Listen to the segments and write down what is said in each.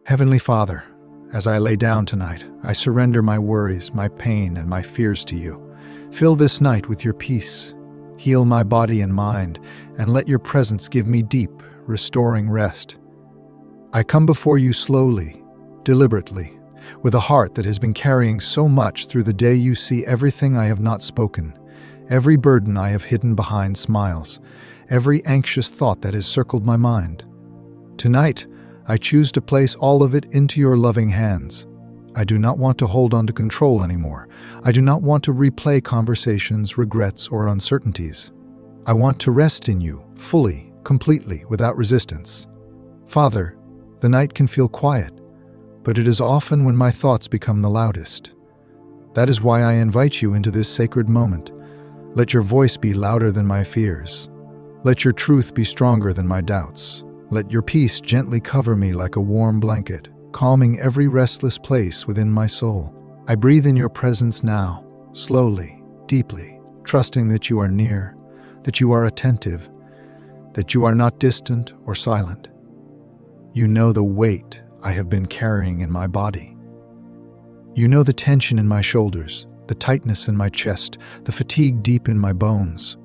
Heavenly Father, as I lay down tonight, I surrender my worries, my pain, and my fears to you. Fill this night with your peace. Heal my body and mind, and let your presence give me deep, restoring rest. I come before you slowly, deliberately, with a heart that has been carrying so much through the day. You see everything I have not spoken, every burden I have hidden behind smiles, every anxious thought that has circled my mind. Tonight, I choose to place all of it into your loving hands. I do not want to hold on to control anymore. I do not want to replay conversations, regrets, or uncertainties. I want to rest in you, fully, completely, without resistance. Father, the night can feel quiet, but it is often when my thoughts become the loudest. That is why I invite you into this sacred moment. Let your voice be louder than my fears. Let your truth be stronger than my doubts. Let your peace gently cover me like a warm blanket, calming every restless place within my soul. I breathe in your presence now, slowly, deeply, trusting that you are near, that you are attentive, that you are not distant or silent. You know the weight I have been carrying in my body. You know the tension in my shoulders, the tightness in my chest, the fatigue deep in my bones.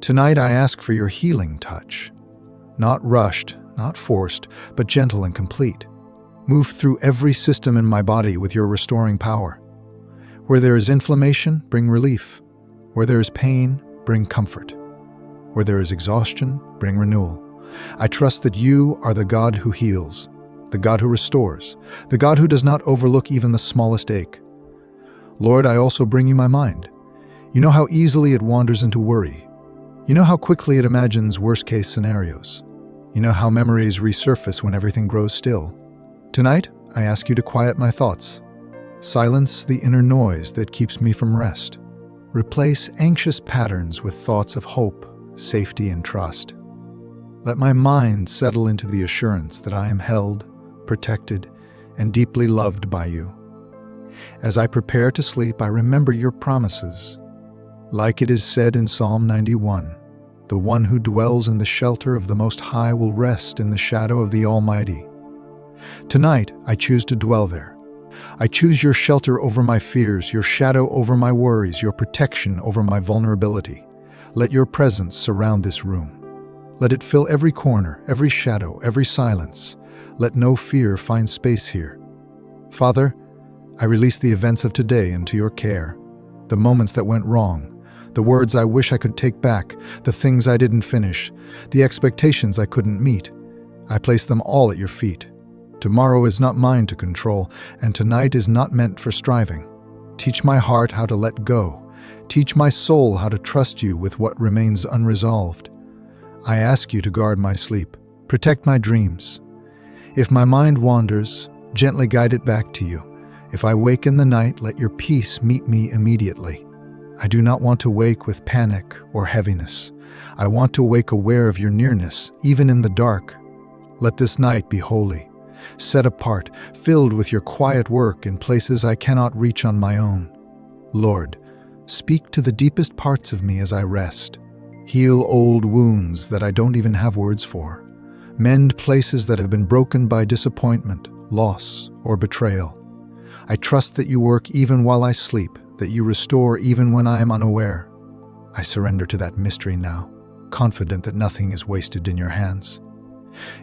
Tonight I ask for your healing touch. Not rushed, not forced, but gentle and complete. Move through every system in my body with your restoring power. Where there is inflammation, bring relief. Where there is pain, bring comfort. Where there is exhaustion, bring renewal. I trust that you are the God who heals, the God who restores, the God who does not overlook even the smallest ache. Lord, I also bring you my mind. You know how easily it wanders into worry. You know how quickly it imagines worst-case scenarios. You know how memories resurface when everything grows still. Tonight, I ask you to quiet my thoughts. Silence the inner noise that keeps me from rest. Replace anxious patterns with thoughts of hope, safety, and trust. Let my mind settle into the assurance that I am held, protected, and deeply loved by you. As I prepare to sleep, I remember your promises. Like it is said in Psalm 91, the one who dwells in the shelter of the Most High will rest in the shadow of the Almighty. Tonight, I choose to dwell there. I choose your shelter over my fears, your shadow over my worries, your protection over my vulnerability. Let your presence surround this room. Let it fill every corner, every shadow, every silence. Let no fear find space here. Father, I release the events of today into your care, the moments that went wrong, the words I wish I could take back, the things I didn't finish, the expectations I couldn't meet. I place them all at your feet. Tomorrow is not mine to control, and tonight is not meant for striving. Teach my heart how to let go. Teach my soul how to trust you with what remains unresolved. I ask you to guard my sleep, protect my dreams. If my mind wanders, gently guide it back to you. If I wake in the night, let your peace meet me immediately. I do not want to wake with panic or heaviness. I want to wake aware of your nearness, even in the dark. Let this night be holy, set apart, filled with your quiet work in places I cannot reach on my own. Lord, speak to the deepest parts of me as I rest. Heal old wounds that I don't even have words for. Mend places that have been broken by disappointment, loss, or betrayal. I trust that you work even while I sleep, that you restore even when I am unaware. I surrender to that mystery now, confident that nothing is wasted in your hands.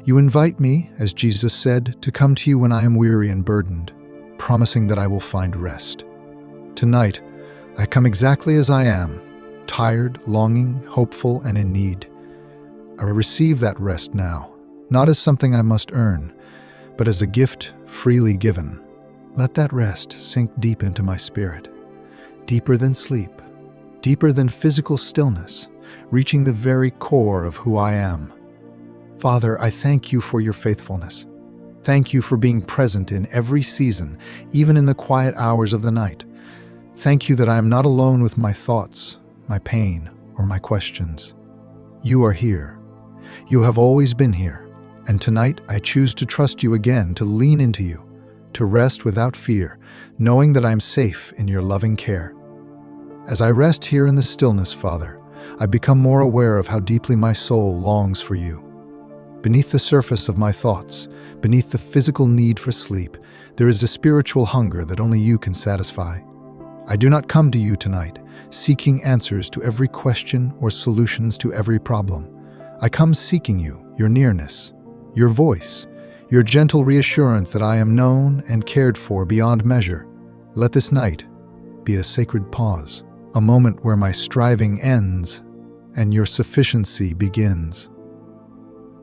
You invite me, as Jesus said, to come to you when I am weary and burdened, promising that I will find rest. Tonight, I come exactly as I am, tired, longing, hopeful, and in need. I receive that rest now, not as something I must earn, but as a gift freely given. Let that rest sink deep into my spirit, deeper than sleep, deeper than physical stillness, reaching the very core of who I am. Father, I thank you for your faithfulness. Thank you for being present in every season, even in the quiet hours of the night. Thank you that I am not alone with my thoughts, my pain, or my questions. You are here. You have always been here, and tonight I choose to trust you again, to lean into you, to rest without fear, knowing that I am safe in your loving care. As I rest here in the stillness, Father, I become more aware of how deeply my soul longs for you. Beneath the surface of my thoughts, beneath the physical need for sleep, there is a spiritual hunger that only you can satisfy. I do not come to you tonight, seeking answers to every question or solutions to every problem. I come seeking you, your nearness, your voice, your gentle reassurance that I am known and cared for beyond measure. Let this night be a sacred pause, a moment where my striving ends and your sufficiency begins.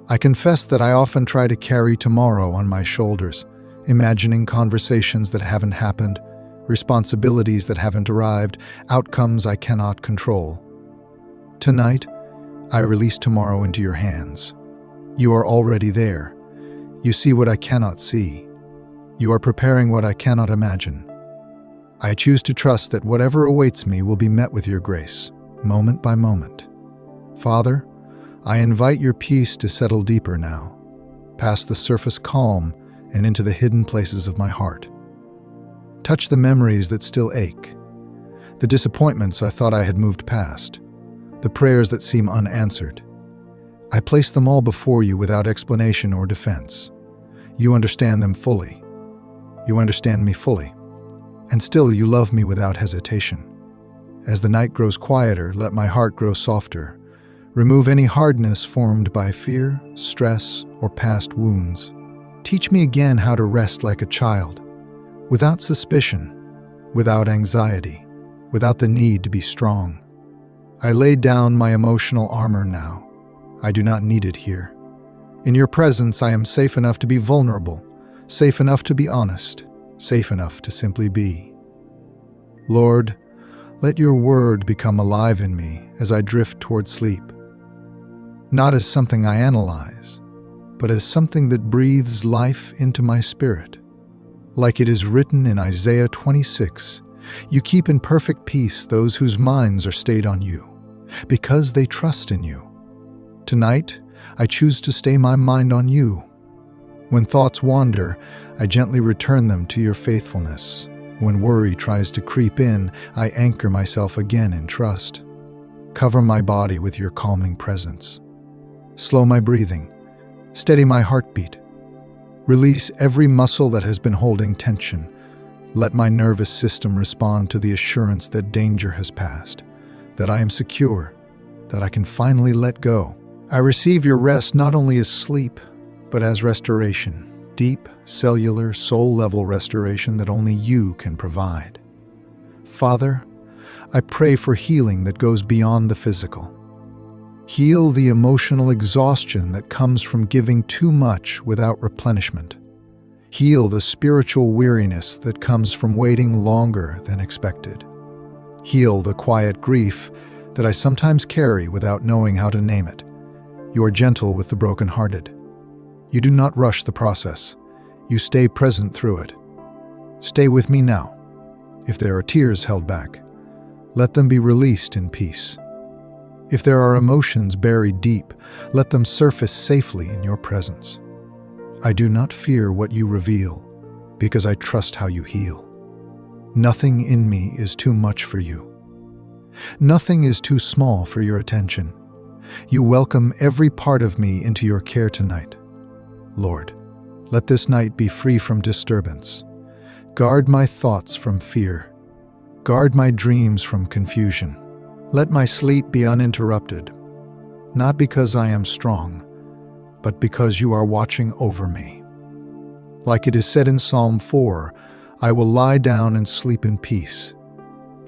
I confess that I often try to carry tomorrow on my shoulders, imagining conversations that haven't happened, responsibilities that haven't arrived, outcomes I cannot control. Tonight, I release tomorrow into your hands. You are already there. You see what I cannot see. You are preparing what I cannot imagine. I choose to trust that whatever awaits me will be met with your grace, moment by moment. Father, I invite your peace to settle deeper now, past the surface calm and into the hidden places of my heart. Touch the memories that still ache, the disappointments I thought I had moved past, the prayers that seem unanswered. I place them all before you without explanation or defense. You understand them fully. You understand me fully. And still you love me without hesitation. As the night grows quieter, let my heart grow softer. Remove any hardness formed by fear, stress, or past wounds. Teach me again how to rest like a child, without suspicion, without anxiety, without the need to be strong. I lay down my emotional armor now. I do not need it here. In your presence, I am safe enough to be vulnerable, safe enough to be honest, safe enough to simply be. Lord, let your word become alive in me as I drift toward sleep. Not as something I analyze, but as something that breathes life into my spirit. Like it is written in Isaiah 26, you keep in perfect peace those whose minds are stayed on you, because they trust in you. Tonight, I choose to stay my mind on you. When thoughts wander, I gently return them to your faithfulness. When worry tries to creep in, I anchor myself again in trust. Cover my body with your calming presence. Slow my breathing. Steady my heartbeat. Release every muscle that has been holding tension. Let my nervous system respond to the assurance that danger has passed, that I am secure, that I can finally let go. I receive your rest not only as sleep, but as restoration. Deep, cellular, soul-level restoration that only you can provide. Father, I pray for healing that goes beyond the physical. Heal the emotional exhaustion that comes from giving too much without replenishment. Heal the spiritual weariness that comes from waiting longer than expected. Heal the quiet grief that I sometimes carry without knowing how to name it. You are gentle with the brokenhearted. You do not rush the process. You stay present through it. Stay with me now. If there are tears held back, let them be released in peace. If there are emotions buried deep, let them surface safely in your presence. I do not fear what you reveal, because I trust how you heal. Nothing in me is too much for you. Nothing is too small for your attention. You welcome every part of me into your care tonight. Lord, let this night be free from disturbance. Guard my thoughts from fear. Guard my dreams from confusion. Let my sleep be uninterrupted, not because I am strong, but because you are watching over me. Like it is said in Psalm 4, I will lie down and sleep in peace.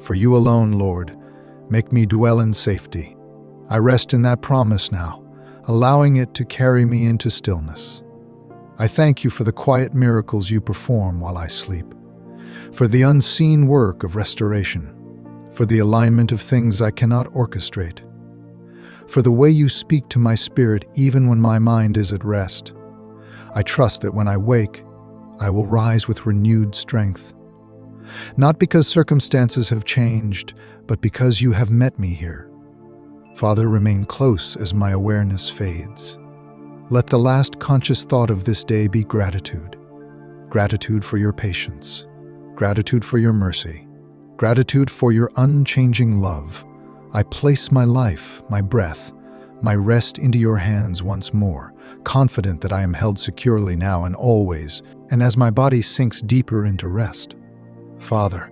For you alone, Lord, make me dwell in safety. I rest in that promise now, allowing it to carry me into stillness. I thank you for the quiet miracles you perform while I sleep, for the unseen work of restoration, for the alignment of things I cannot orchestrate, for the way you speak to my spirit even when my mind is at rest. I trust that when I wake, I will rise with renewed strength. Not because circumstances have changed, but because you have met me here. Father, remain close as my awareness fades. Let the last conscious thought of this day be gratitude. Gratitude for your patience. Gratitude for your mercy. Gratitude for your unchanging love. I place my life, my breath, my rest into your hands once more, confident that I am held securely now and always, and as my body sinks deeper into rest. Father,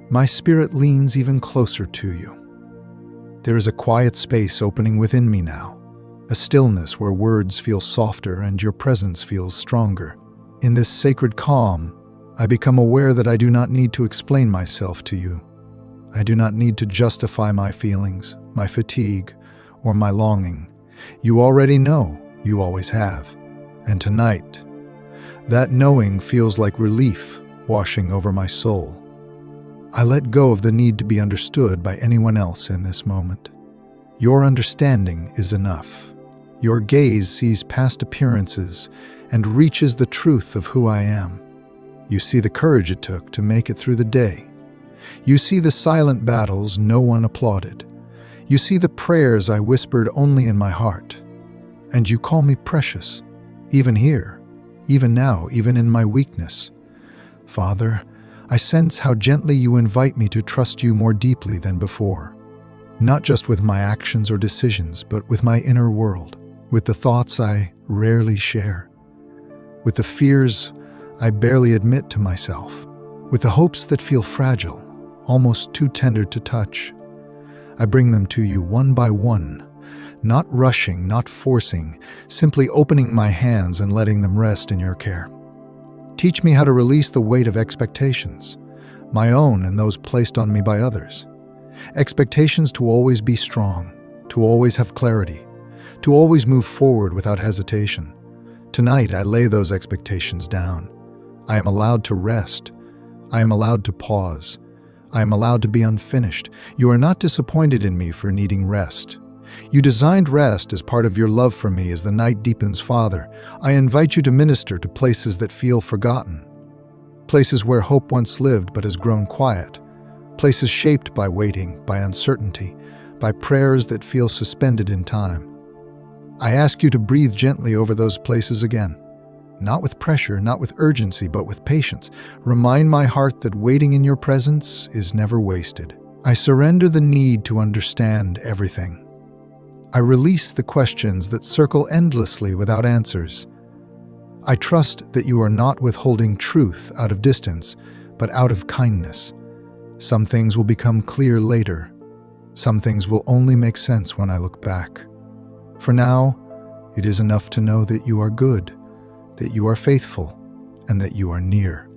my spirit leans even closer to you. There is a quiet space opening within me now, a stillness where words feel softer and your presence feels stronger. In this sacred calm, I become aware that I do not need to explain myself to you. I do not need to justify my feelings, my fatigue, or my longing. You already know, you always have. And tonight, that knowing feels like relief washing over my soul. I let go of the need to be understood by anyone else in this moment. Your understanding is enough. Your gaze sees past appearances and reaches the truth of who I am. You see the courage it took to make it through the day. You see the silent battles no one applauded. You see the prayers I whispered only in my heart. And you call me precious, even here, even now, even in my weakness. Father, I sense how gently you invite me to trust you more deeply than before. Not just with my actions or decisions, but with my inner world, with the thoughts I rarely share, with the fears I barely admit to myself, with the hopes that feel fragile, almost too tender to touch. I bring them to you one by one, not rushing, not forcing, simply opening my hands and letting them rest in your care. Teach me how to release the weight of expectations, my own and those placed on me by others. Expectations to always be strong, to always have clarity, to always move forward without hesitation. Tonight, I lay those expectations down. I am allowed to rest. I am allowed to pause. I am allowed to be unfinished. You are not disappointed in me for needing rest. You designed rest as part of your love for me as the night deepens. Father, I invite you to minister to places that feel forgotten, places where hope once lived but has grown quiet, places shaped by waiting, by uncertainty, by prayers that feel suspended in time. I ask you to breathe gently over those places again, not with pressure, not with urgency, but with patience. Remind my heart that waiting in your presence is never wasted. I surrender the need to understand everything. I release the questions that circle endlessly without answers. I trust that you are not withholding truth out of distance, but out of kindness. Some things will become clear later. Some things will only make sense when I look back. For now, it is enough to know that you are good, that you are faithful, and that you are near.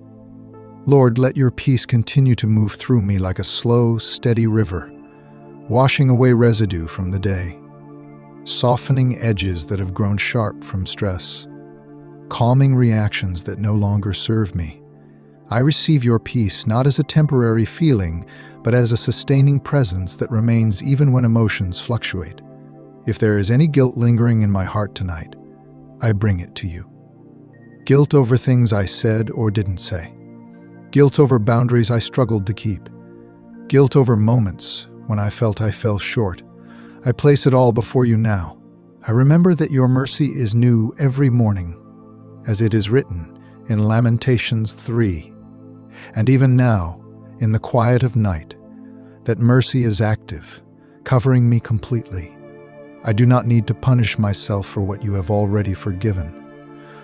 Lord, let your peace continue to move through me like a slow, steady river, washing away residue from the day, softening edges that have grown sharp from stress, calming reactions that no longer serve me. I receive your peace not as a temporary feeling, but as a sustaining presence that remains even when emotions fluctuate. If there is any guilt lingering in my heart tonight, I bring it to you. Guilt over things I said or didn't say. Guilt over boundaries I struggled to keep. Guilt over moments when I felt I fell short. I place it all before you now. I remember that your mercy is new every morning, as it is written in Lamentations 3. And even now, in the quiet of night, that mercy is active, covering me completely. I do not need to punish myself for what you have already forgiven.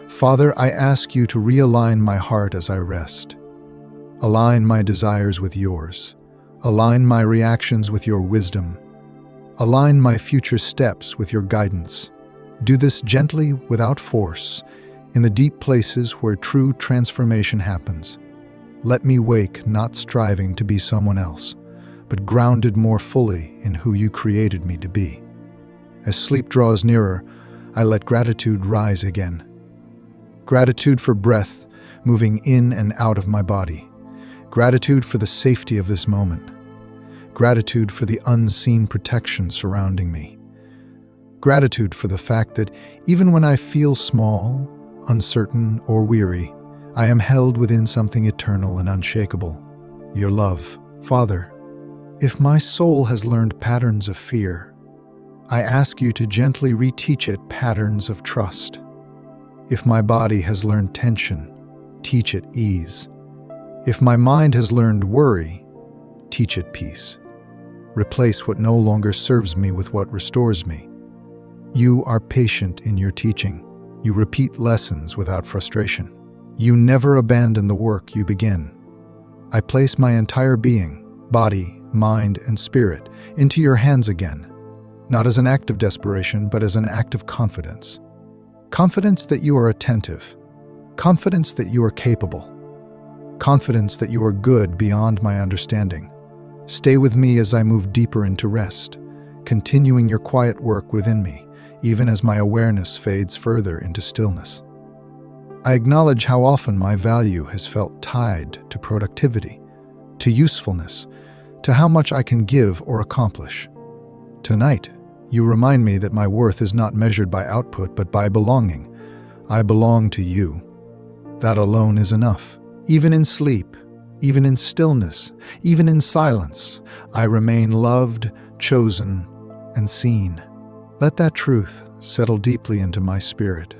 Father, I ask you to realign my heart as I rest. Align my desires with yours. Align my reactions with your wisdom. Align my future steps with your guidance. Do this gently, without force, in the deep places where true transformation happens. Let me wake not striving to be someone else, but grounded more fully in who you created me to be. As sleep draws nearer, I let gratitude rise again. Gratitude for breath moving in and out of my body. Gratitude for the safety of this moment. Gratitude for the unseen protection surrounding me. Gratitude for the fact that even when I feel small, uncertain, or weary, I am held within something eternal and unshakable. Your love. Father, if my soul has learned patterns of fear, I ask you to gently reteach it patterns of trust. If my body has learned tension, teach it ease. If my mind has learned worry, teach it peace. Replace what no longer serves me with what restores me. You are patient in your teaching. You repeat lessons without frustration. You never abandon the work you begin. I place my entire being, body, mind, and spirit, into your hands again, not as an act of desperation, but as an act of confidence. Confidence that you are attentive. Confidence that you are capable. Confidence that you are good beyond my understanding. Stay with me as I move deeper into rest, continuing your quiet work within me, even as my awareness fades further into stillness. I acknowledge how often my value has felt tied to productivity, to usefulness, to how much I can give or accomplish. Tonight, you remind me that my worth is not measured by output but by belonging. I belong to you. That alone is enough. Even in sleep, even in stillness, even in silence, I remain loved, chosen, and seen. Let that truth settle deeply into my spirit,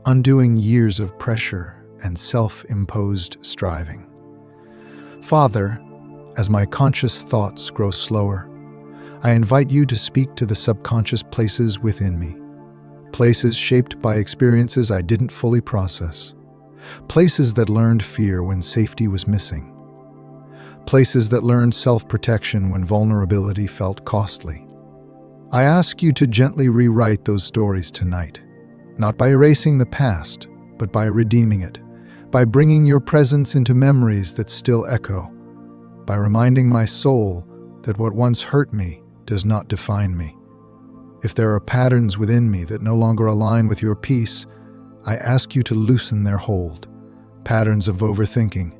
undoing years of pressure and self-imposed striving. Father, as my conscious thoughts grow slower, I invite you to speak to the subconscious places within me, places shaped by experiences I didn't fully process, places that learned fear when safety was missing, places that learned self-protection when vulnerability felt costly. I ask you to gently rewrite those stories tonight, not by erasing the past, but by redeeming it, by bringing your presence into memories that still echo, by reminding my soul that what once hurt me does not define me. If there are patterns within me that no longer align with your peace, I ask you to loosen their hold. Patterns of overthinking,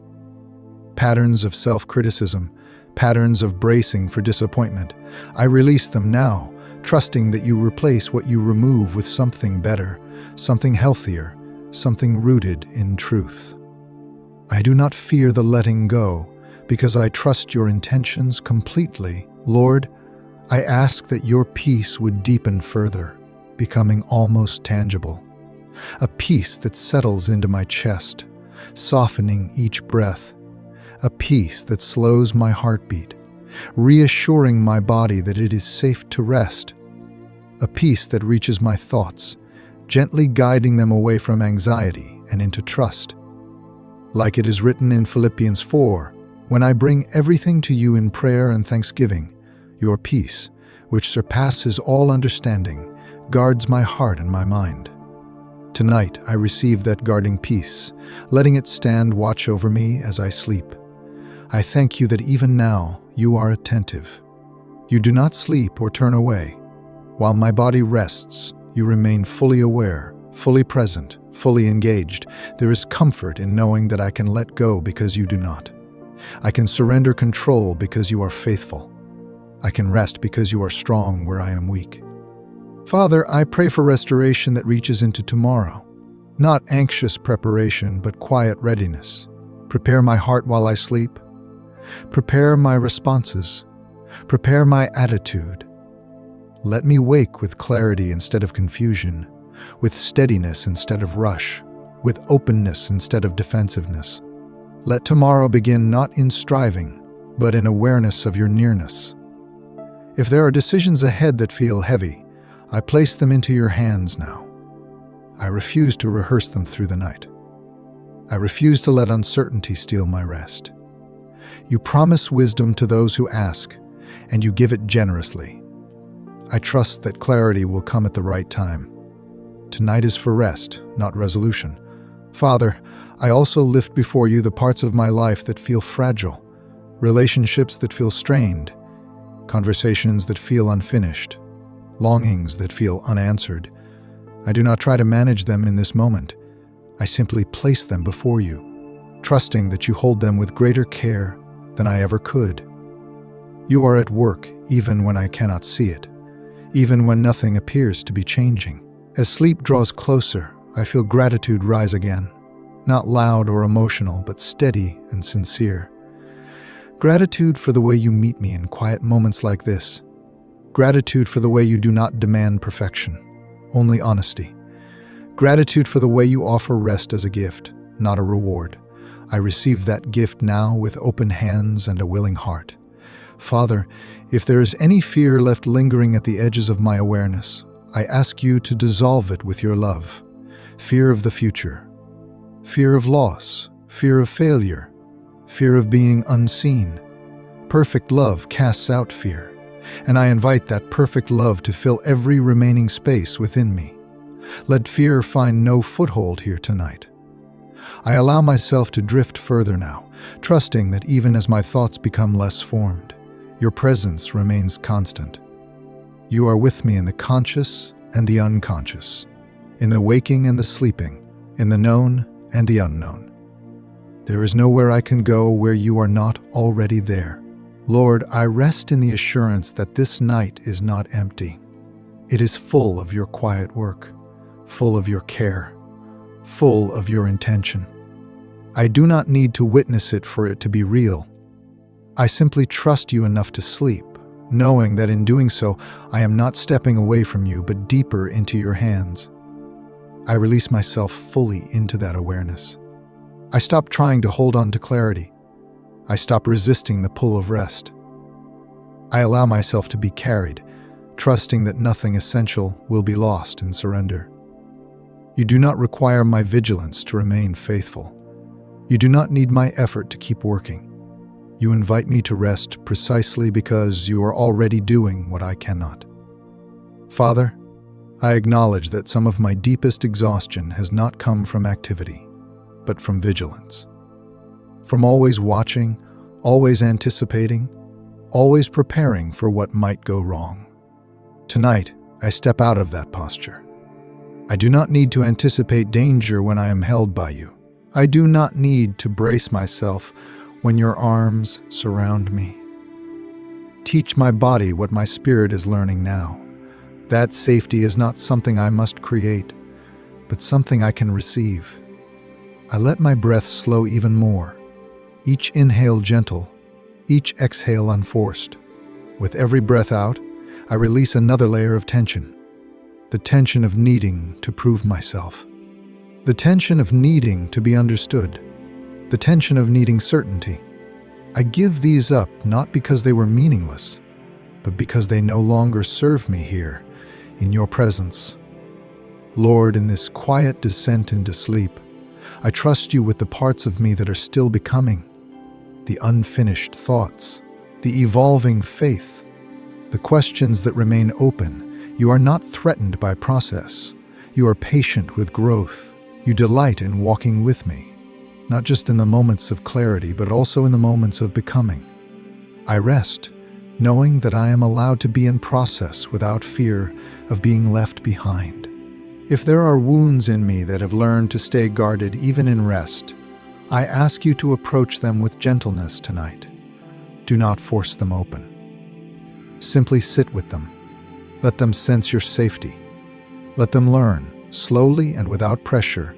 patterns of self-criticism, patterns of bracing for disappointment. I release them now, trusting that you replace what you remove with something better, something healthier, something rooted in truth. I do not fear the letting go, because I trust your intentions completely. Lord, I ask that your peace would deepen further, becoming almost tangible. A peace that settles into my chest, softening each breath. A peace that slows my heartbeat, reassuring my body that it is safe to rest. A peace that reaches my thoughts, gently guiding them away from anxiety and into trust. Like it is written in Philippians 4, when I bring everything to you in prayer and thanksgiving, your peace, which surpasses all understanding, guards my heart and my mind. Tonight I receive that guarding peace, letting it stand watch over me as I sleep. I thank you that even now you are attentive. You do not sleep or turn away. While my body rests, you remain fully aware, fully present, fully engaged. There is comfort in knowing that I can let go because you do not. I can surrender control because you are faithful. I can rest because you are strong where I am weak. Father, I pray for restoration that reaches into tomorrow. Not anxious preparation, but quiet readiness. Prepare my heart while I sleep. Prepare my responses. Prepare my attitude. Let me wake with clarity instead of confusion, with steadiness instead of rush, with openness instead of defensiveness. Let tomorrow begin not in striving, but in awareness of your nearness. If there are decisions ahead that feel heavy, I place them into your hands now. I refuse to rehearse them through the night. I refuse to let uncertainty steal my rest. You promise wisdom to those who ask, and you give it generously. I trust that clarity will come at the right time. Tonight is for rest, not resolution. Father, I also lift before you the parts of my life that feel fragile, relationships that feel strained, conversations that feel unfinished, longings that feel unanswered. I do not try to manage them in this moment. I simply place them before you, trusting that you hold them with greater care than I ever could. You are at work even when I cannot see it, even when nothing appears to be changing. As sleep draws closer, I feel gratitude rise again. Not loud or emotional, but steady and sincere. Gratitude for the way you meet me in quiet moments like this. Gratitude for the way you do not demand perfection, only honesty. Gratitude for the way you offer rest as a gift, not a reward. I receive that gift now with open hands and a willing heart. Father, if there is any fear left lingering at the edges of my awareness, I ask you to dissolve it with your love. Fear of the future, fear of loss, fear of failure, fear of being unseen. Perfect love casts out fear, and I invite that perfect love to fill every remaining space within me. Let fear find no foothold here tonight. I allow myself to drift further now, trusting that even as my thoughts become less formed, your presence remains constant. You are with me in the conscious and the unconscious, in the waking and the sleeping, in the known and the unknown. There is nowhere I can go where you are not already there. Lord, I rest in the assurance that this night is not empty. It is full of your quiet work, full of your care, full of your intention. I do not need to witness it for it to be real. I simply trust you enough to sleep, knowing that in doing so, I am not stepping away from you, but deeper into your hands. I release myself fully into that awareness. I stop trying to hold on to clarity. I stop resisting the pull of rest. I allow myself to be carried, trusting that nothing essential will be lost in surrender. You do not require my vigilance to remain faithful. You do not need my effort to keep working. You invite me to rest precisely because you are already doing what I cannot. Father, I acknowledge that some of my deepest exhaustion has not come from activity, but from vigilance. From always watching, always anticipating, always preparing for what might go wrong. Tonight, I step out of that posture. I do not need to anticipate danger when I am held by you. I do not need to brace myself when your arms surround me. Teach my body what my spirit is learning now. That safety is not something I must create, but something I can receive. I let my breath slow even more, each inhale gentle, each exhale unforced. With every breath out, I release another layer of tension. The tension of needing to prove myself. The tension of needing to be understood. The tension of needing certainty. I give these up not because they were meaningless, but because they no longer serve me here, in your presence. Lord, in this quiet descent into sleep, I trust you with the parts of me that are still becoming, the unfinished thoughts, the evolving faith, the questions that remain open. You are not threatened by process. You are patient with growth. You delight in walking with me, not just in the moments of clarity, but also in the moments of becoming. I rest, knowing that I am allowed to be in process without fear of being left behind. If there are wounds in me that have learned to stay guarded even in rest, I ask you to approach them with gentleness tonight. Do not force them open. Simply sit with them. Let them sense your safety. Let them learn, slowly and without pressure,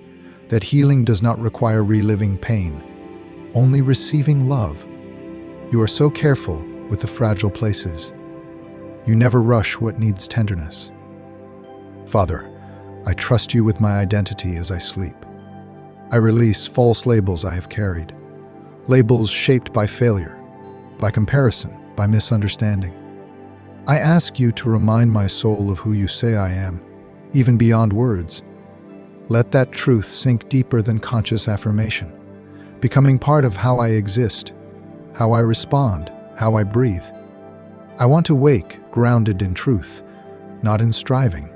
that healing does not require reliving pain, only receiving love. You are so careful with the fragile places. You never rush what needs tenderness. Father, I trust you with my identity as I sleep. I release false labels I have carried, labels shaped by failure, by comparison, by misunderstanding. I ask you to remind my soul of who you say I am, even beyond words. Let that truth sink deeper than conscious affirmation, becoming part of how I exist, how I respond, how I breathe. I want to wake grounded in truth, not in striving.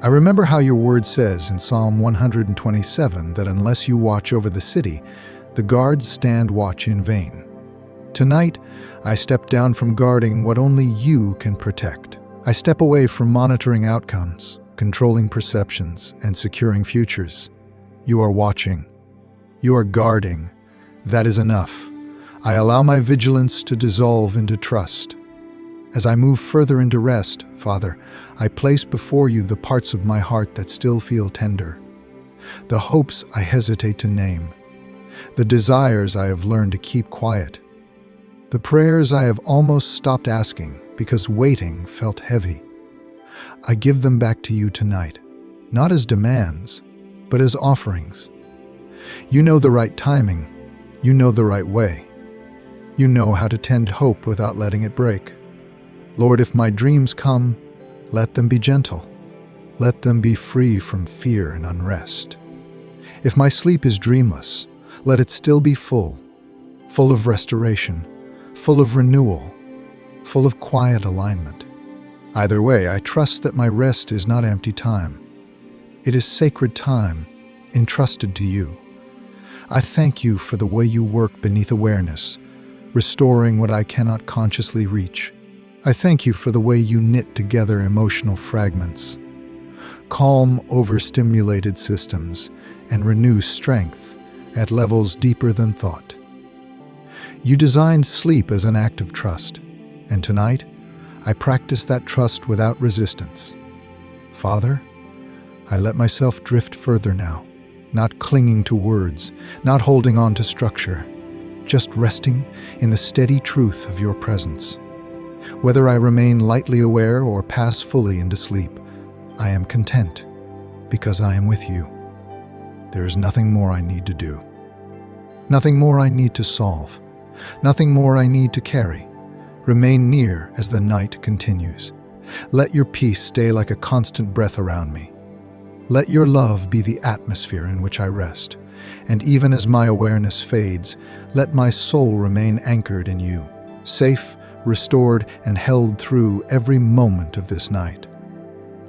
I remember how your word says in Psalm 127 that unless you watch over the city, the guards stand watch in vain. Tonight, I step down from guarding what only you can protect. I step away from monitoring outcomes, controlling perceptions, and securing futures. You are watching. You are guarding. That is enough. I allow my vigilance to dissolve into trust. As I move further into rest, Father, I place before you the parts of my heart that still feel tender, the hopes I hesitate to name, the desires I have learned to keep quiet, the prayers I have almost stopped asking because waiting felt heavy. I give them back to you tonight, not as demands, but as offerings. You know the right timing. You know the right way. You know how to tend hope without letting it break. Lord, if my dreams come, let them be gentle. Let them be free from fear and unrest. If my sleep is dreamless, let it still be full of restoration, full of renewal, full of quiet alignment. Either way, I trust that my rest is not empty time. It is sacred time entrusted to you. I thank you for the way you work beneath awareness, restoring what I cannot consciously reach. I thank you for the way you knit together emotional fragments, calm overstimulated systems, and renew strength at levels deeper than thought. You designed sleep as an act of trust, and tonight, I practice that trust without resistance. Father, I let myself drift further now, not clinging to words, not holding on to structure, just resting in the steady truth of your presence. Whether I remain lightly aware or pass fully into sleep, I am content because I am with you. There is nothing more I need to do, nothing more I need to solve, nothing more I need to carry. Remain near as the night continues. Let your peace stay like a constant breath around me. Let your love be the atmosphere in which I rest, and even as my awareness fades, let my soul remain anchored in you, safe, restored, and held through every moment of this night.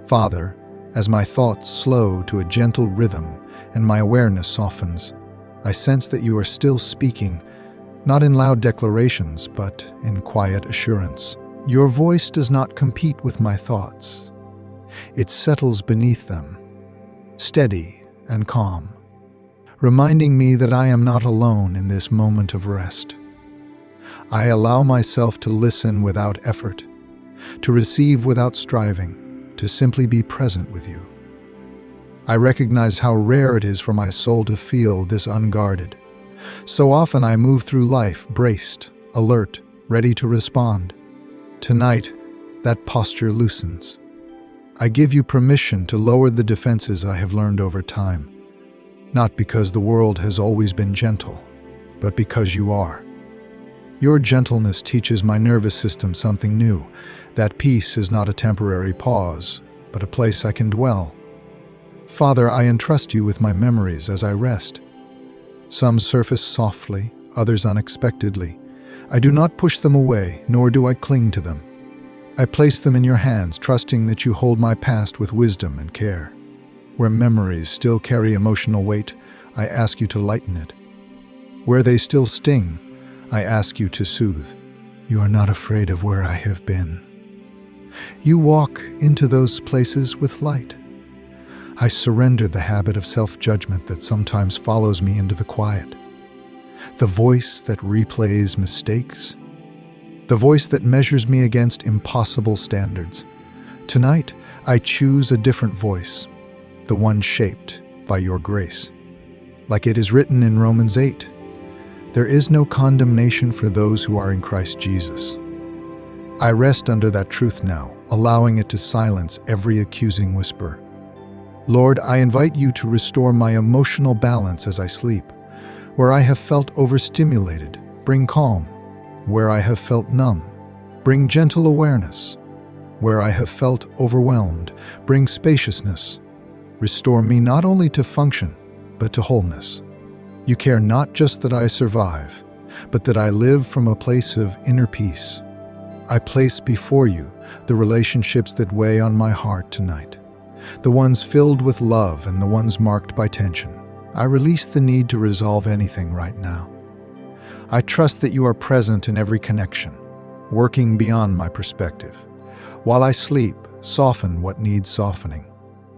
Father, as my thoughts slow to a gentle rhythm and my awareness softens, I sense that you are still speaking, not in loud declarations, but in quiet assurance. Your voice does not compete with my thoughts. It settles beneath them, steady and calm, reminding me that I am not alone in this moment of rest. I allow myself to listen without effort, to receive without striving, to simply be present with you. I recognize how rare it is for my soul to feel this unguarded. So often I move through life braced, alert, ready to respond. Tonight, that posture loosens. I give you permission to lower the defenses I have learned over time, not because the world has always been gentle, but because you are. Your gentleness teaches my nervous system something new, that peace is not a temporary pause, but a place I can dwell. Father, I entrust you with my memories as I rest. Some surface softly, others unexpectedly. I do not push them away, nor do I cling to them. I place them in your hands, trusting that you hold my past with wisdom and care. Where memories still carry emotional weight, I ask you to lighten it. Where they still sting, I ask you to soothe. You are not afraid of where I have been. You walk into those places with light. I surrender the habit of self-judgment that sometimes follows me into the quiet. The voice that replays mistakes. The voice that measures me against impossible standards. Tonight, I choose a different voice, the one shaped by your grace. Like it is written in Romans 8, there is no condemnation for those who are in Christ Jesus. I rest under that truth now, allowing it to silence every accusing whisper. Lord, I invite you to restore my emotional balance as I sleep. Where I have felt overstimulated, bring calm. Where I have felt numb, bring gentle awareness. Where I have felt overwhelmed, bring spaciousness. Restore me not only to function, but to wholeness. You care not just that I survive, but that I live from a place of inner peace. I place before you the relationships that weigh on my heart tonight, the ones filled with love and the ones marked by tension. I release the need to resolve anything right now. I trust that you are present in every connection, working beyond my perspective. While I sleep, soften what needs softening,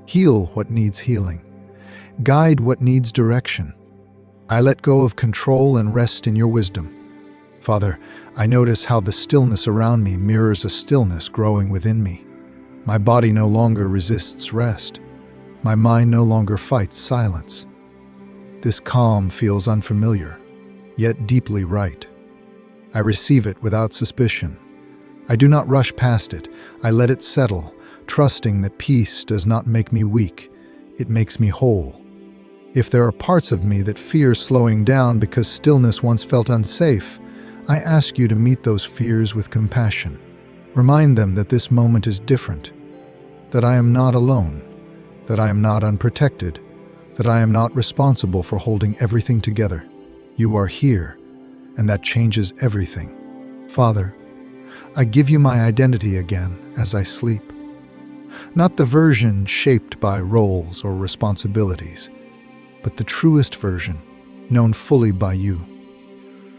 heal what needs healing, guide what needs direction. I let go of control and rest in your wisdom. Father, I notice how the stillness around me mirrors a stillness growing within me. My body no longer resists rest. My mind no longer fights silence. This calm feels unfamiliar, yet deeply right. I receive it without suspicion. I do not rush past it. I let it settle, trusting that peace does not make me weak. It makes me whole. If there are parts of me that fear slowing down because stillness once felt unsafe, I ask you to meet those fears with compassion. Remind them that this moment is different, that I am not alone, that I am not unprotected, that I am not responsible for holding everything together. You are here, and that changes everything. Father, I give you my identity again as I sleep. Not the version shaped by roles or responsibilities, but the truest version, known fully by you.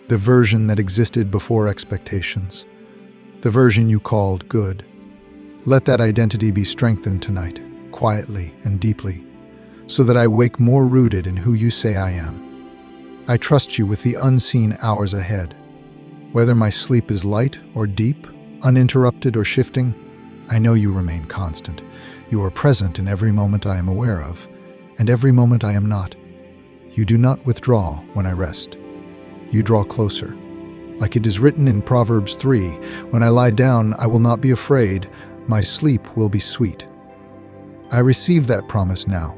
The version that existed before expectations. The version you called good. Let that identity be strengthened tonight, quietly and deeply, so that I wake more rooted in who you say I am. I trust you with the unseen hours ahead. Whether my sleep is light or deep, uninterrupted or shifting, I know you remain constant. You are present in every moment I am aware of, and every moment I am not. You do not withdraw when I rest. You draw closer. Like it is written in Proverbs 3, when I lie down, I will not be afraid. My sleep will be sweet. I receive that promise now,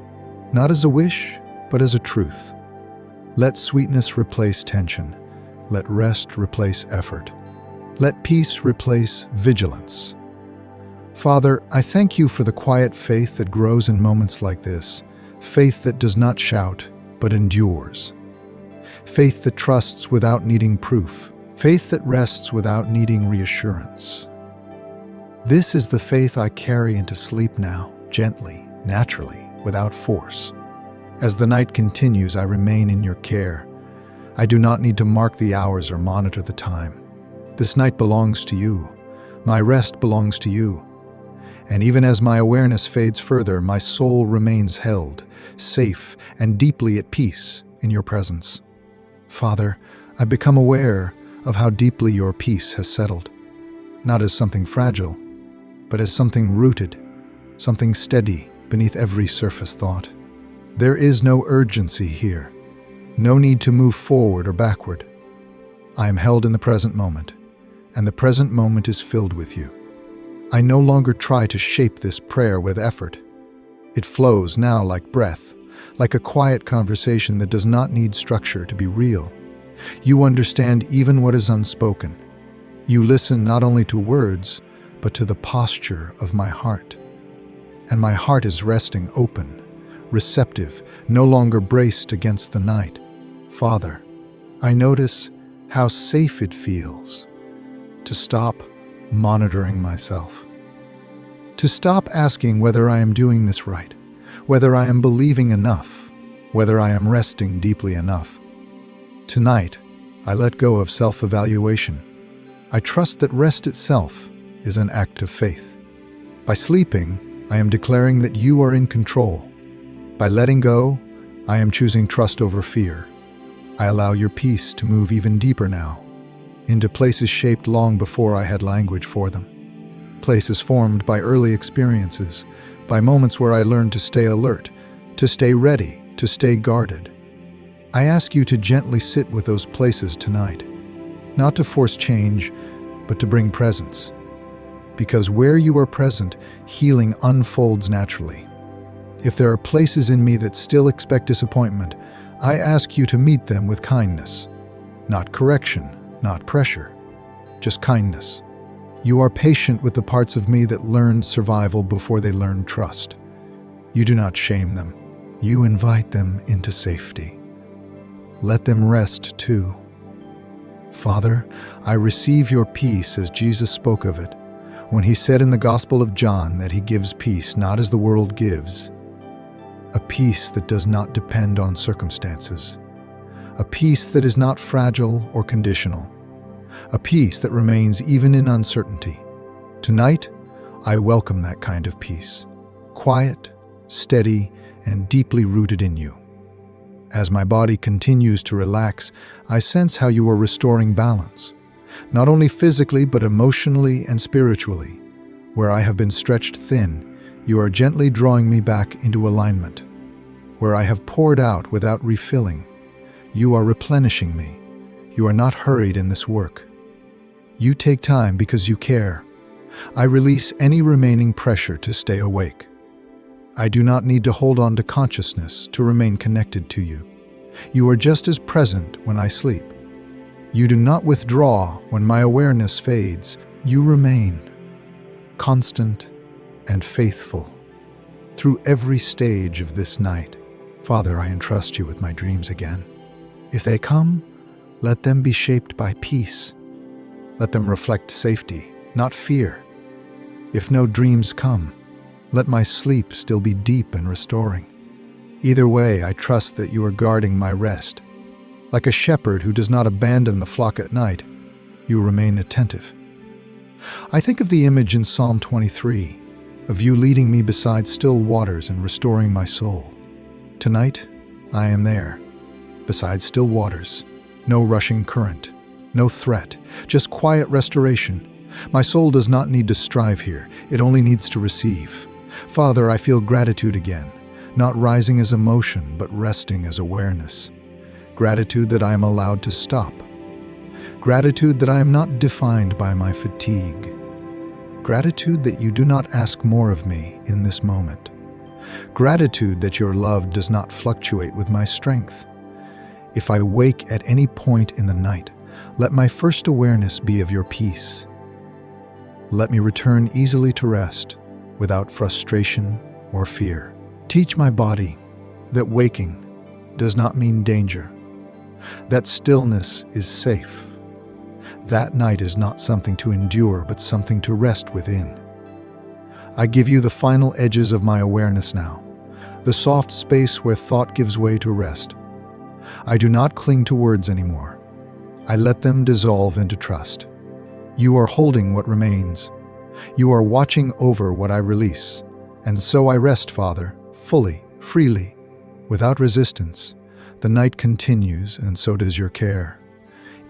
not as a wish, but as a truth. Let sweetness replace tension. Let rest replace effort. Let peace replace vigilance. Father, I thank you for the quiet faith that grows in moments like this, faith that does not shout, but endures. Faith that trusts without needing proof, faith that rests without needing reassurance. This is the faith I carry into sleep now, gently, naturally, without force. As the night continues, I remain in your care. I do not need to mark the hours or monitor the time. This night belongs to you. My rest belongs to you. And even as my awareness fades further, my soul remains held, safe, and deeply at peace in your presence. Father, I become aware of how deeply your peace has settled, not as something fragile, but as something rooted, something steady beneath every surface thought. There is no urgency here, no need to move forward or backward. I am held in the present moment, and the present moment is filled with you. I no longer try to shape this prayer with effort. It flows now like breath, like a quiet conversation that does not need structure to be real. You understand even what is unspoken. You listen not only to words, but to the posture of my heart. And my heart is resting open, receptive, no longer braced against the night. Father, I notice how safe it feels to stop monitoring myself, to stop asking whether I am doing this right, whether I am believing enough, whether I am resting deeply enough. Tonight, I let go of self-evaluation. I trust that rest itself is an act of faith. By sleeping, I am declaring that you are in control. By letting go, I am choosing trust over fear. I allow your peace to move even deeper now, into places shaped long before I had language for them. Places formed by early experiences, by moments where I learned to stay alert, to stay ready, to stay guarded. I ask you to gently sit with those places tonight, not to force change, but to bring presence. Because where you are present, healing unfolds naturally. If there are places in me that still expect disappointment, I ask you to meet them with kindness. Not correction, not pressure, just kindness. You are patient with the parts of me that learned survival before they learned trust. You do not shame them. You invite them into safety. Let them rest too. Father, I receive your peace as Jesus spoke of it, when he said in the Gospel of John that he gives peace not as the world gives, a peace that does not depend on circumstances, a peace that is not fragile or conditional, a peace that remains even in uncertainty. Tonight, I welcome that kind of peace, quiet, steady, and deeply rooted in you. As my body continues to relax, I sense how you are restoring balance, not only physically but emotionally and spiritually. Where I have been stretched thin, you are gently drawing me back into alignment. Where I have poured out without refilling, you are replenishing me. You are not hurried in this work. You take time because you care. I release any remaining pressure to stay awake. I do not need to hold on to consciousness to remain connected to you. You are just as present when I sleep. You do not withdraw when my awareness fades. You remain constant and faithful. through every stage of this night. Father, I entrust you with my dreams again. If they come, let them be shaped by peace. Let them reflect safety, not fear. If no dreams come, let my sleep still be deep and restoring. Either way, I trust that you are guarding my rest. Like a shepherd who does not abandon the flock at night, you remain attentive. I think of the image in Psalm 23, of you leading me beside still waters and restoring my soul. Tonight, I am there, beside still waters, no rushing current, no threat, just quiet restoration. My soul does not need to strive here, it only needs to receive. Father, I feel gratitude again, not rising as emotion, but resting as awareness. Gratitude that I am allowed to stop. Gratitude that I am not defined by my fatigue. Gratitude that you do not ask more of me in this moment. Gratitude that your love does not fluctuate with my strength. If I wake at any point in the night, let my first awareness be of your peace. Let me return easily to rest, without frustration or fear. Teach my body that waking does not mean danger, that stillness is safe. That night is not something to endure, but something to rest within. I give you the final edges of my awareness now, the soft space where thought gives way to rest. I do not cling to words anymore. I let them dissolve into trust. You are holding what remains. You are watching over what I release. And so I rest, Father, fully, freely, without resistance. The night continues, and so does your care.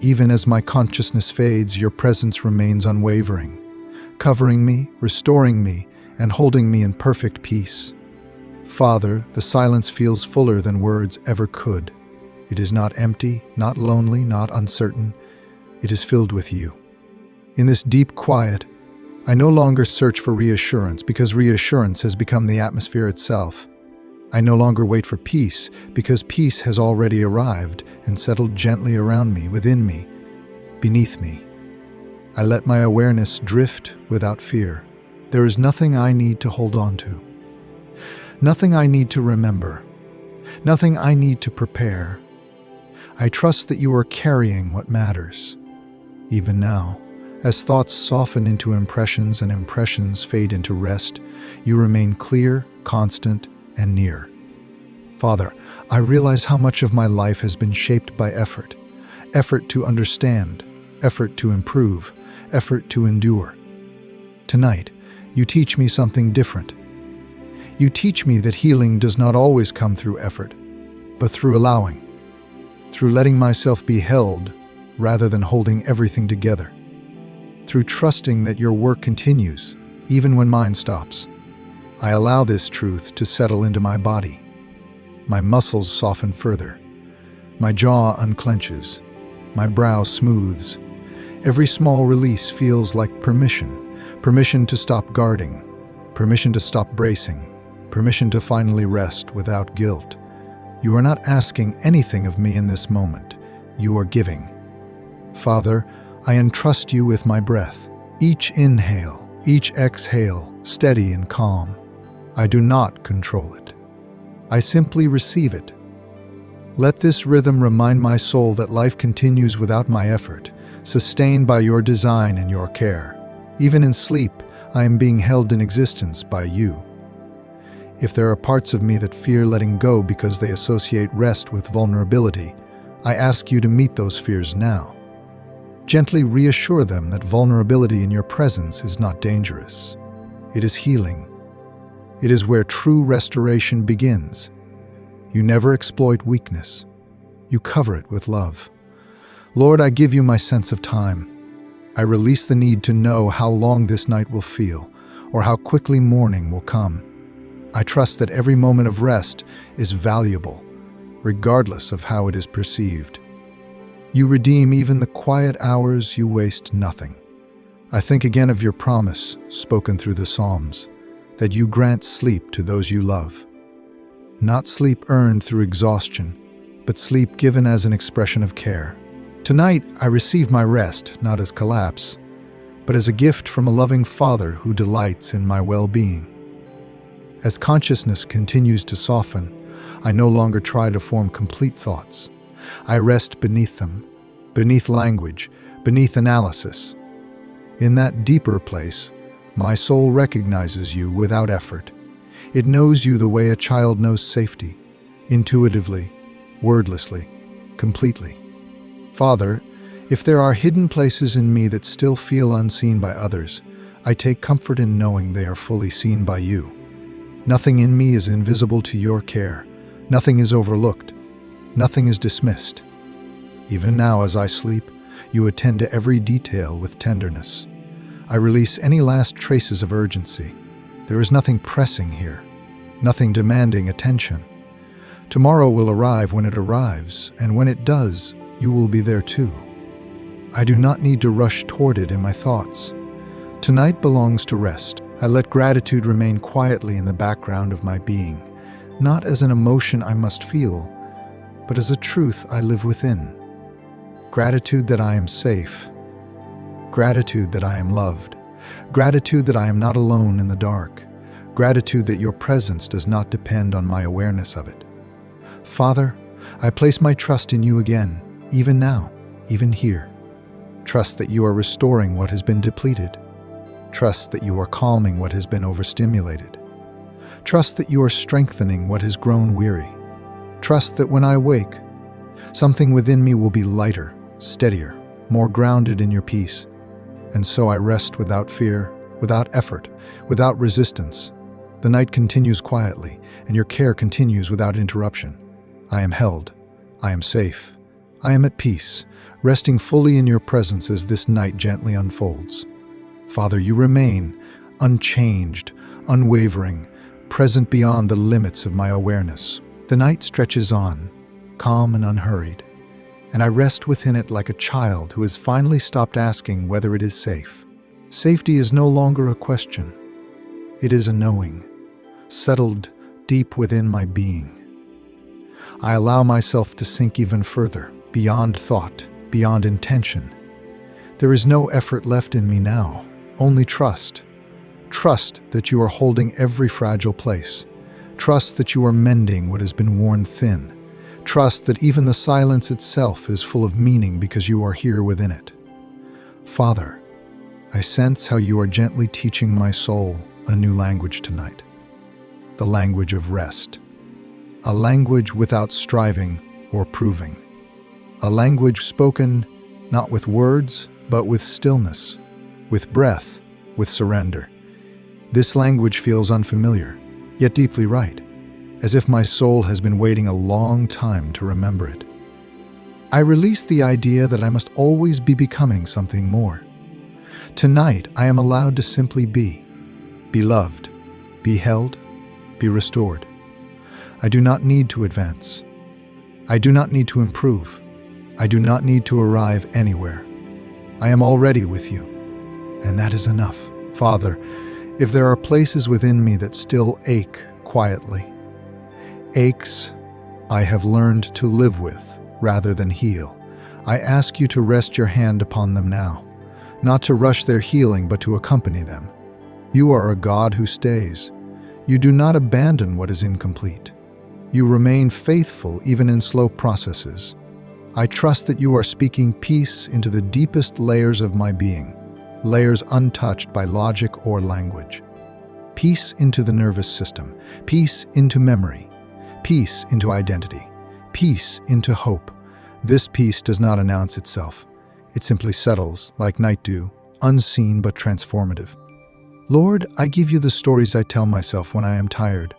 Even as my consciousness fades, your presence remains unwavering, covering me, restoring me, and holding me in perfect peace. Father, the silence feels fuller than words ever could. It is not empty, not lonely, not uncertain. It is filled with you. In this deep quiet, I no longer search for reassurance because reassurance has become the atmosphere itself. I no longer wait for peace because peace has already arrived and settled gently around me, within me, beneath me. I let my awareness drift without fear. There is nothing I need to hold on to, nothing I need to remember, nothing I need to prepare. I trust that you are carrying what matters. Even now, as thoughts soften into impressions and impressions fade into rest, you remain clear, constant, and near. Father, I realize how much of my life has been shaped by effort. Effort to understand, effort to improve, effort to endure. Tonight, you teach me something different. You teach me that healing does not always come through effort, but through allowing, through letting myself be held rather than holding everything together, through trusting that your work continues, even when mine stops. I allow this truth to settle into my body. My muscles soften further. My jaw unclenches. My brow smooths. Every small release feels like permission. Permission to stop guarding. Permission to stop bracing. Permission to finally rest without guilt. You are not asking anything of me in this moment. You are giving. Father, I entrust you with my breath. Each inhale, each exhale, steady and calm. I do not control it. I simply receive it. Let this rhythm remind my soul that life continues without my effort, sustained by your design and your care. Even in sleep, I am being held in existence by you. If there are parts of me that fear letting go because they associate rest with vulnerability, I ask you to meet those fears now. Gently reassure them that vulnerability in your presence is not dangerous. It is healing. It is where true restoration begins. You never exploit weakness. You cover it with love. Lord, I give you my sense of time. I release the need to know how long this night will feel, or how quickly morning will come. I trust that every moment of rest is valuable, regardless of how it is perceived. You redeem even the quiet hours, you waste nothing. I think again of your promise, spoken through the Psalms, that you grant sleep to those you love. Not sleep earned through exhaustion, but sleep given as an expression of care. Tonight, I receive my rest not as collapse, but as a gift from a loving Father who delights in my well-being. As consciousness continues to soften, I no longer try to form complete thoughts. I rest beneath them, beneath language, beneath analysis. In that deeper place, my soul recognizes you without effort. It knows you the way a child knows safety, intuitively, wordlessly, completely. Father, if there are hidden places in me that still feel unseen by others, I take comfort in knowing they are fully seen by you. Nothing in me is invisible to your care. Nothing is overlooked. Nothing is dismissed. Even now as I sleep, you attend to every detail with tenderness. I release any last traces of urgency. There is nothing pressing here, nothing demanding attention. Tomorrow will arrive when it arrives, and when it does, you will be there too. I do not need to rush toward it in my thoughts. Tonight belongs to rest. I let gratitude remain quietly in the background of my being, not as an emotion I must feel, but as a truth I live within. Gratitude that I am safe. Gratitude that I am loved. Gratitude that I am not alone in the dark. Gratitude that your presence does not depend on my awareness of it. Father, I place my trust in you again, even now, even here. Trust that you are restoring what has been depleted. Trust that you are calming what has been overstimulated. Trust that you are strengthening what has grown weary. Trust that when I wake, something within me will be lighter, steadier, more grounded in your peace. And so I rest without fear, without effort, without resistance. The night continues quietly, and your care continues without interruption. I am held. I am safe. I am at peace, resting fully in your presence as this night gently unfolds. Father, you remain unchanged, unwavering, present beyond the limits of my awareness. The night stretches on, calm and unhurried, and I rest within it like a child who has finally stopped asking whether it is safe. Safety is no longer a question. It is a knowing, settled deep within my being. I allow myself to sink even further, beyond thought, beyond intention. There is no effort left in me now, only trust. Trust that you are holding every fragile place. Trust that you are mending what has been worn thin. Trust that even the silence itself is full of meaning because you are here within it. Father, I sense how you are gently teaching my soul a new language tonight. The language of rest. A language without striving or proving. A language spoken not with words, but with stillness, with breath, with surrender. This language feels unfamiliar, yet deeply right, as if my soul has been waiting a long time to remember it. I release the idea that I must always be becoming something more. Tonight, I am allowed to simply be loved, be held, be restored. I do not need to advance. I do not need to improve. I do not need to arrive anywhere. I am already with you, and that is enough. Father, if there are places within me that still ache quietly, aches I have learned to live with rather than heal, I ask you to rest your hand upon them now, not to rush their healing but to accompany them. You are a God who stays. You do not abandon what is incomplete. You remain faithful even in slow processes. I trust that you are speaking peace into the deepest layers of my being, layers untouched by logic or language. Peace into the nervous system, peace into memory, peace into identity, peace into hope. This peace does not announce itself. It simply settles, like night dew, unseen but transformative. Lord, I give you the stories I tell myself when I am tired,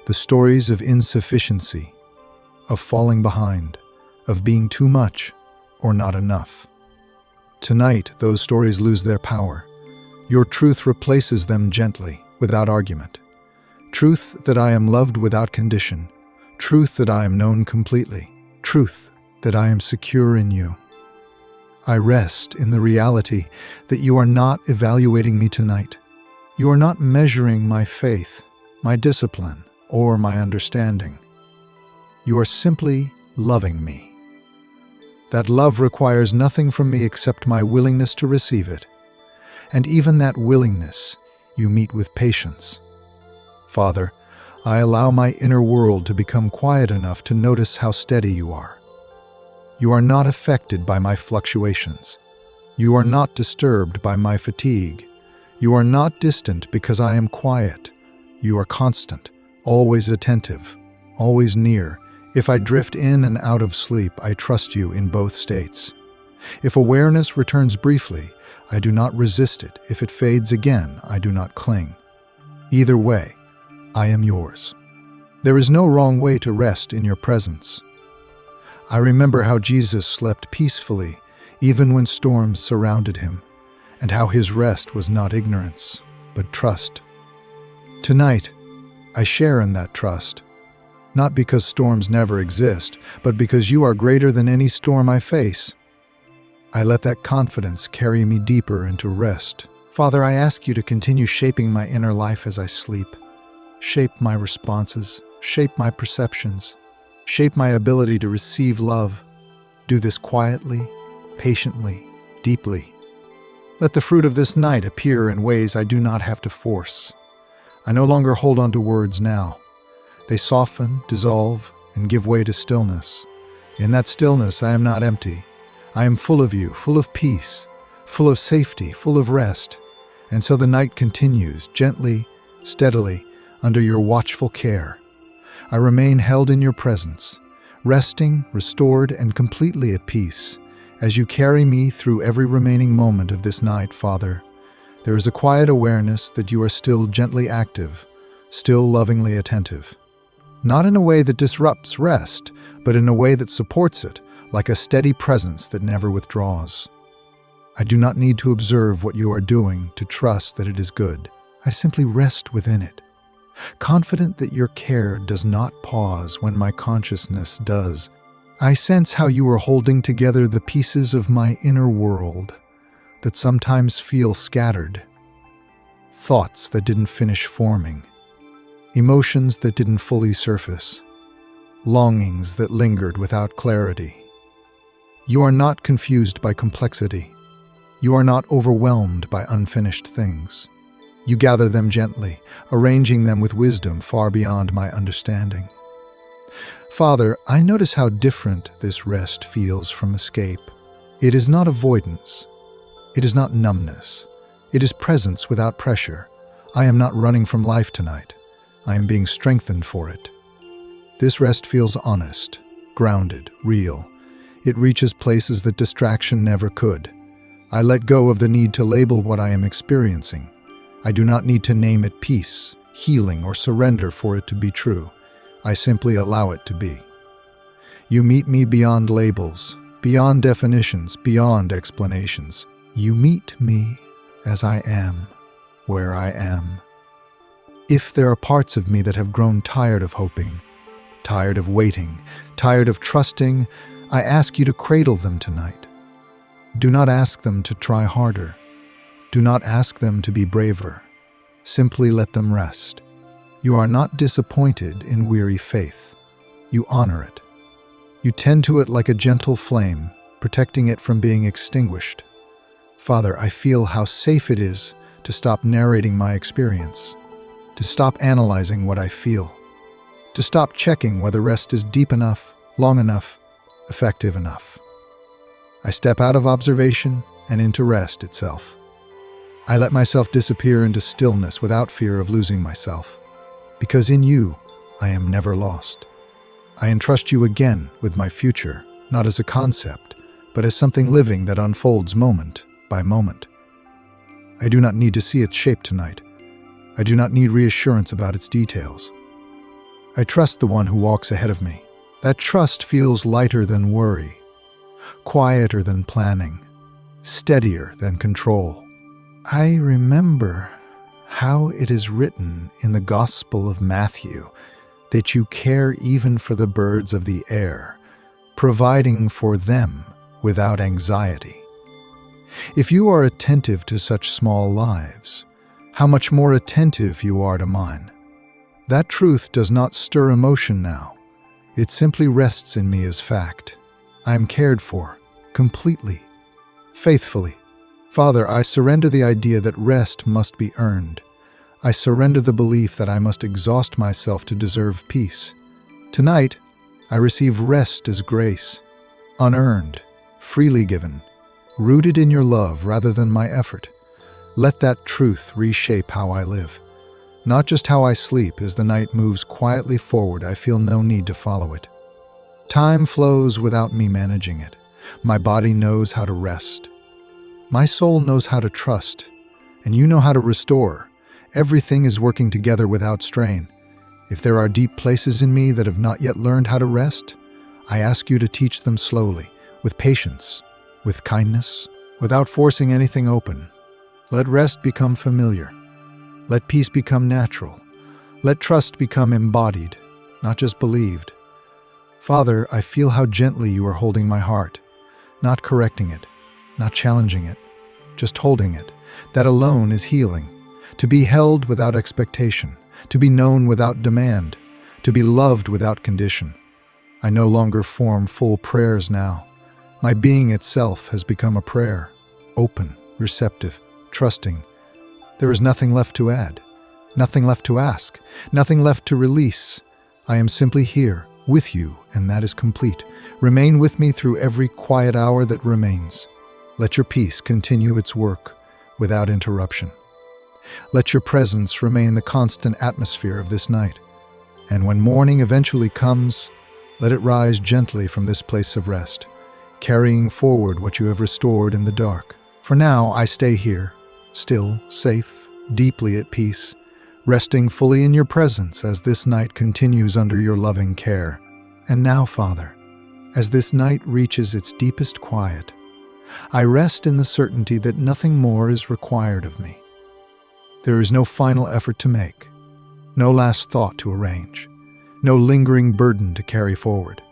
the stories of insufficiency, of falling behind, of being too much or not enough. Tonight, those stories lose their power. Your truth replaces them gently, without argument. Truth that I am loved without condition. Truth that I am known completely. Truth that I am secure in you. I rest in the reality that you are not evaluating me tonight. You are not measuring my faith, my discipline, or my understanding. You are simply loving me. That love requires nothing from me except my willingness to receive it. And even that willingness, you meet with patience. Father, I allow my inner world to become quiet enough to notice how steady you are. You are not affected by my fluctuations. You are not disturbed by my fatigue. You are not distant because I am quiet. You are constant, always attentive, always near. If I drift in and out of sleep, I trust you in both states. If awareness returns briefly, I do not resist it. If it fades again, I do not cling. Either way, I am yours. There is no wrong way to rest in your presence. I remember how Jesus slept peacefully, even when storms surrounded him, and how his rest was not ignorance, but trust. Tonight, I share in that trust, not because storms never exist, but because you are greater than any storm I face. I let that confidence carry me deeper into rest. Father, I ask you to continue shaping my inner life as I sleep. Shape my responses, shape my perceptions, shape my ability to receive love. Do this quietly, patiently, deeply. Let the fruit of this night appear in ways I do not have to force. I no longer hold on to words now. They soften, dissolve, and give way to stillness. In that stillness, I am not empty. I am full of you, full of peace, full of safety, full of rest. And so the night continues, gently, steadily, under your watchful care. I remain held in your presence, resting, restored, and completely at peace. As you carry me through every remaining moment of this night, Father, there is a quiet awareness that you are still gently active, still lovingly attentive. Not in a way that disrupts rest, but in a way that supports it, like a steady presence that never withdraws. I do not need to observe what you are doing to trust that it is good. I simply rest within it, confident that your care does not pause when my consciousness does. I sense how you are holding together the pieces of my inner world that sometimes feel scattered. Thoughts that didn't finish forming, emotions that didn't fully surface, longings that lingered without clarity. You are not confused by complexity. You are not overwhelmed by unfinished things. You gather them gently, arranging them with wisdom far beyond my understanding. Father, I notice how different this rest feels from escape. It is not avoidance. It is not numbness. It is presence without pressure. I am not running from life tonight. I am being strengthened for it. This rest feels honest, grounded, real. It reaches places that distraction never could. I let go of the need to label what I am experiencing. I do not need to name it peace, healing, or surrender for it to be true. I simply allow it to be. You meet me beyond labels, beyond definitions, beyond explanations. You meet me as I am, where I am. If there are parts of me that have grown tired of hoping, tired of waiting, tired of trusting, I ask you to cradle them tonight. Do not ask them to try harder. Do not ask them to be braver. Simply let them rest. You are not disappointed in weary faith. You honor it. You tend to it like a gentle flame, protecting it from being extinguished. Father, I feel how safe it is to stop narrating my experience, to stop analyzing what I feel, to stop checking whether rest is deep enough, long enough, effective enough. I step out of observation and into rest itself. I let myself disappear into stillness without fear of losing myself, because in you, I am never lost. I entrust you again with my future, not as a concept, but as something living that unfolds moment by moment. I do not need to see its shape tonight. I do not need reassurance about its details. I trust the one who walks ahead of me. That trust feels lighter than worry, quieter than planning, steadier than control. I remember how it is written in the Gospel of Matthew that you care even for the birds of the air, providing for them without anxiety. If you are attentive to such small lives, how much more attentive you are to mine. That truth does not stir emotion now. It simply rests in me as fact. I am cared for, completely, faithfully. Father, I surrender the idea that rest must be earned. I surrender the belief that I must exhaust myself to deserve peace. Tonight, I receive rest as grace, unearned, freely given, rooted in your love rather than my effort. Let that truth reshape how I live. Not just how I sleep. As the night moves quietly forward, I feel no need to follow it. Time flows without me managing it. My body knows how to rest. My soul knows how to trust. And you know how to restore. Everything is working together without strain. If there are deep places in me that have not yet learned how to rest, I ask you to teach them slowly, with patience, with kindness, without forcing anything open. Let rest become familiar. Let peace become natural. Let trust become embodied, not just believed. Father, I feel how gently you are holding my heart, not correcting it, not challenging it, just holding it. That alone is healing. To be held without expectation, to be known without demand, to be loved without condition. I no longer form full prayers now. My being itself has become a prayer, open, receptive, trusting. There is nothing left to add, nothing left to ask, nothing left to release. I am simply here, with you, and that is complete. Remain with me through every quiet hour that remains. Let your peace continue its work without interruption. Let your presence remain the constant atmosphere of this night. And when morning eventually comes, let it rise gently from this place of rest, carrying forward what you have restored in the dark. For now, I stay here, still, safe, deeply at peace, resting fully in your presence as this night continues under your loving care. And now, Father, as this night reaches its deepest quiet, I rest in the certainty that nothing more is required of me. There is no final effort to make, no last thought to arrange, no lingering burden to carry forward.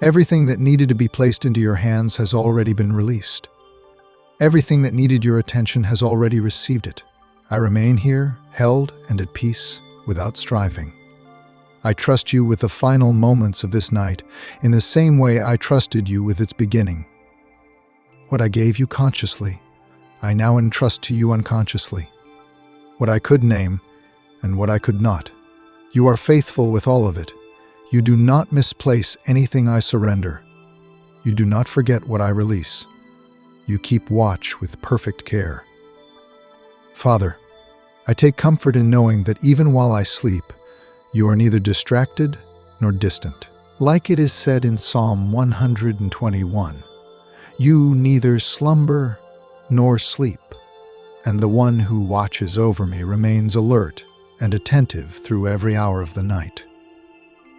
Everything that needed to be placed into your hands has already been released. Everything that needed your attention has already received it. I remain here, held and at peace, without striving. I trust you with the final moments of this night in the same way I trusted you with its beginning. What I gave you consciously, I now entrust to you unconsciously. What I could name and what I could not. You are faithful with all of it. You do not misplace anything I surrender. You do not forget what I release. You keep watch with perfect care. Father, I take comfort in knowing that even while I sleep, you are neither distracted nor distant. Like it is said in Psalm 121, you neither slumber nor sleep, and the one who watches over me remains alert and attentive through every hour of the night.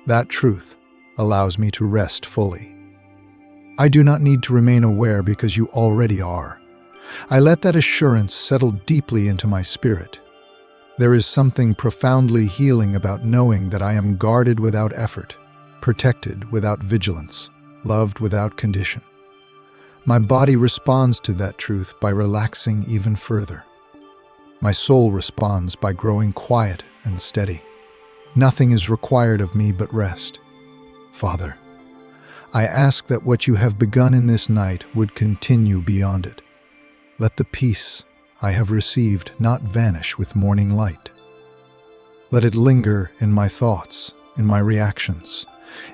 That truth allows me to rest fully. I do not need to remain aware because you already are. I let that assurance settle deeply into my spirit. There is something profoundly healing about knowing that I am guarded without effort, protected without vigilance, loved without condition. My body responds to that truth by relaxing even further. My soul responds by growing quiet and steady. Nothing is required of me but rest. Father, I ask that what you have begun in this night would continue beyond it. Let the peace I have received not vanish with morning light. Let it linger in my thoughts, in my reactions,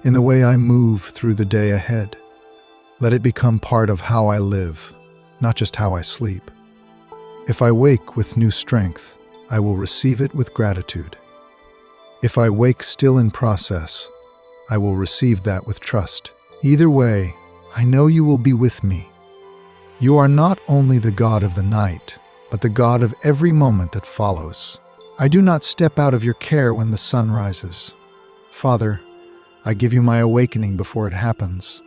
in the way I move through the day ahead. Let it become part of how I live, not just how I sleep. If I wake with new strength, I will receive it with gratitude. If I wake still in process, I will receive that with trust. Either way, I know you will be with me. You are not only the God of the night, but the God of every moment that follows. I do not step out of your care when the sun rises. Father, I give you my awakening before it happens.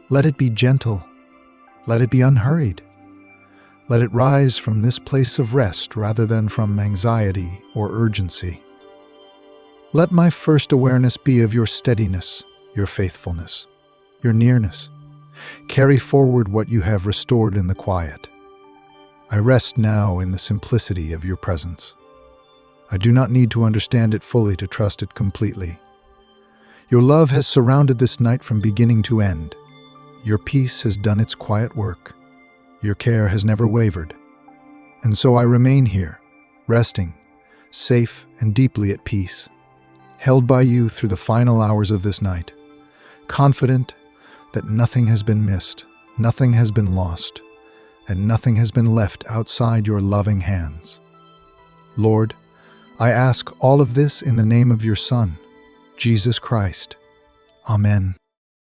Let it be gentle. Let it be unhurried. Let it rise from this place of rest rather than from anxiety or urgency. Let my first awareness be of your steadiness, your faithfulness, your nearness. Carry forward what you have restored in the quiet. I rest now in the simplicity of your presence. I do not need to understand it fully to trust it completely. Your love has surrounded this night from beginning to end. Your peace has done its quiet work. Your care has never wavered. And so I remain here, resting, safe and deeply at peace, held by you through the final hours of this night, confident that nothing has been missed, nothing has been lost, and nothing has been left outside your loving hands. Lord, I ask all of this in the name of your Son, Jesus Christ. Amen.